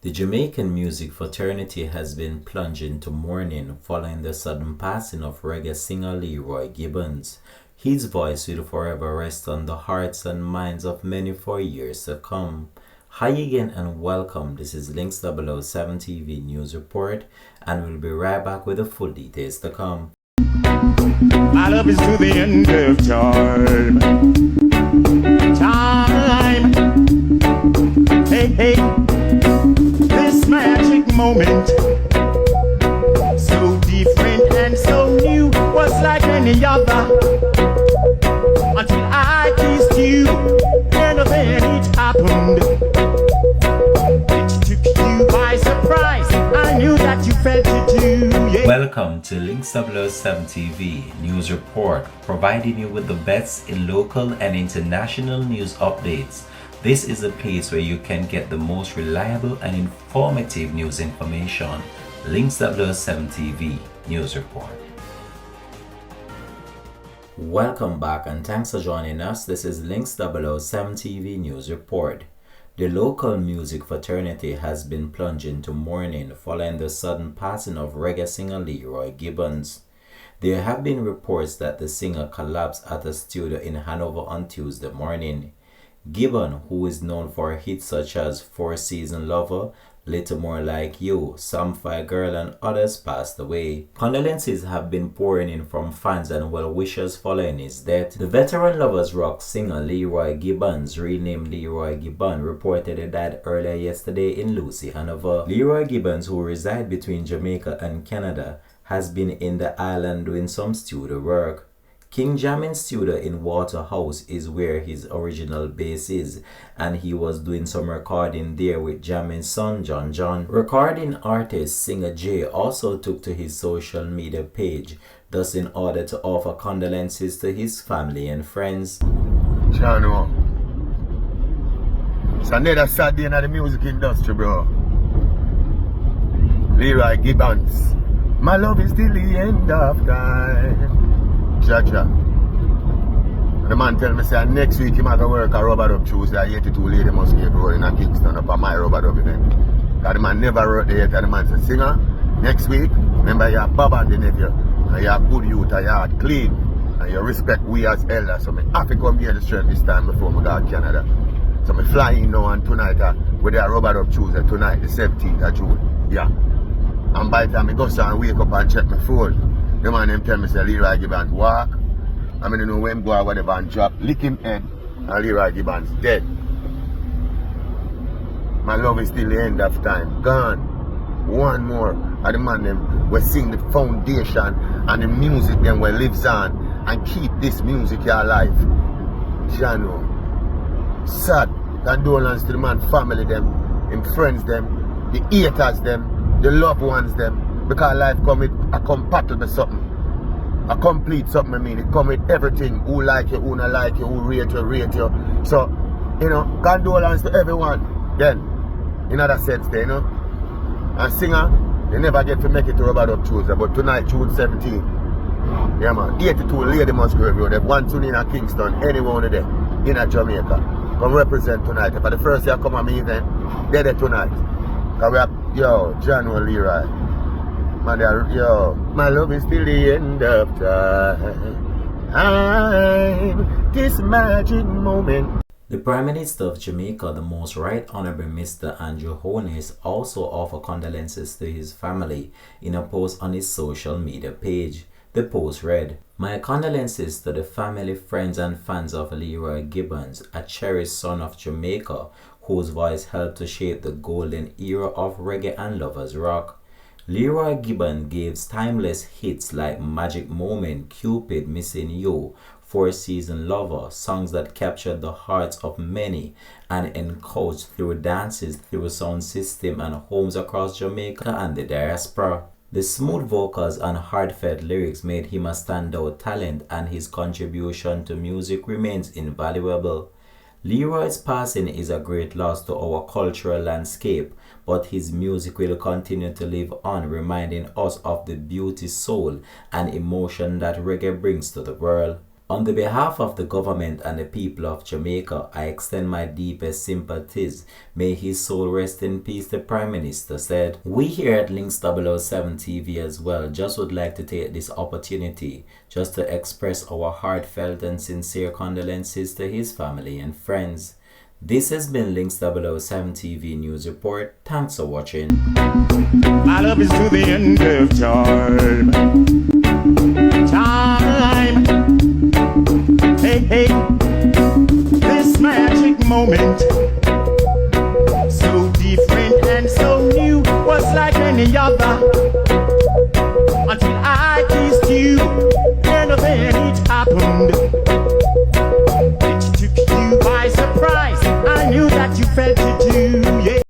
The Jamaican music fraternity has been plunged into mourning following the sudden passing of reggae singer Leroy Gibbons. His voice will forever rest on the hearts and minds of many for years to come. Hi again and welcome. This is Links 007 TV News Report, and we'll be right back with the full details to come. My love is to the end of time. Time. Hey, hey. This magic moment, so different and so new, was like any other. Until I kissed you, and then it happened. It took you by surprise. I knew that you felt it too. Yeah. Welcome to Links 007 TV News Report, providing you with the best in local and international news updates. This is a place where you can get the most reliable and informative news information. Links 007 TV News Report. Welcome back and thanks for joining us. This is Links 007 TV News Report. The local music fraternity has been plunged into mourning following the sudden passing of reggae singer Leroy Gibbons. There have been reports that the singer collapsed at a studio in Hanover on Tuesday morning. Gibbon, who is known for hits such as Four Season Lover, Little More Like You, Samfire Girl, and others, passed away. Condolences have been pouring in from fans and well-wishers following his death. The veteran lovers rock singer Leroy Gibbons, renamed Leroy Gibbon, reportedly died earlier yesterday in Lucy, Hanover. Leroy Gibbons, who resides between Jamaica and Canada, has been in the island doing some studio work. King Jamming's studio in Waterhouse is where his original base is, and he was doing some recording there with Jamming's son John John. Recording artist Singer J also took to his social media page, thus in order to offer condolences to his family and friends. Chano, it's another sad day in the music industry, bro. Leroy Gibbons, my love is till the end of time. Jaja. The man tell me say next week he might go work a rubber dub Tuesday 82 Lady Musgrave Road in Kingston up on my rubber dub event. Cause the man never wrote the hate and the man said, singer, next week, remember you are Baba and the nephew, and you are good youth, and you are clean, and you respect we as elders. So I have to come here the strength this time before I go to Canada. So I fly in now and tonight with the rubber dub Tuesday tonight, the 17th of June. Yeah. And by the time I go and wake up and check my phone, the man them tell me say Leroy Gibbons walk. I mean, you know when him go or whatever and drop, lick him head, and Leroy Gibbons dead. My love is till the end of time. Gone. One more. And the man them will sing the foundation and the music them will lives on and keep this music alive. Jano. Sad. Condolence to the man family them, him friends them, the haters them, the loved ones them. Because life come with a compatible something. A complete something, I mean. It come with everything. Who like you, who not like you, who rate you, rate you. So, you know, condolence to everyone. Then, in that sense there, you know. And singer, they never get to make it to Rubber Dub Tuesday. But tonight, June 17. Yeah, man. 82 Lady Musgrave Road. They've one tune in a Kingston, anywhere on there, in a Jamaica. Come represent tonight. If for the first year come on me event, they're there tonight. Because we have, yo, John Leroy. Man, yo, my love is till the end of time. This magic moment. The Prime Minister of Jamaica, the Most Right Honorable Mr. Andrew Holness, also offered condolences to his family in a post on his social media page. The post read, "My condolences to the family, friends and fans of Leroy Gibbons, a cherished son of Jamaica whose voice helped to shape the golden era of reggae and lovers rock. Leroy Gibbons gave timeless hits like Magic Moment, Cupid, Missing You, Four Season Lover, songs that captured the hearts of many and encoded through dances, through sound system and homes across Jamaica and the diaspora. The smooth vocals and heartfelt lyrics made him a standout talent, and his contribution to music remains invaluable. Leroy's passing is a great loss to our cultural landscape, but his music will continue to live on, reminding us of the beauty, soul, and emotion that reggae brings to the world." On the behalf of the government and the people of Jamaica, I extend my deepest sympathies. May his soul rest in peace, the Prime Minister said. We here at Links 007 TV as well just would like to take this opportunity just to express our heartfelt and sincere condolences to his family and friends. This has been Links 007 TV News Report. Thanks for watching. My love is to the end of time. Time.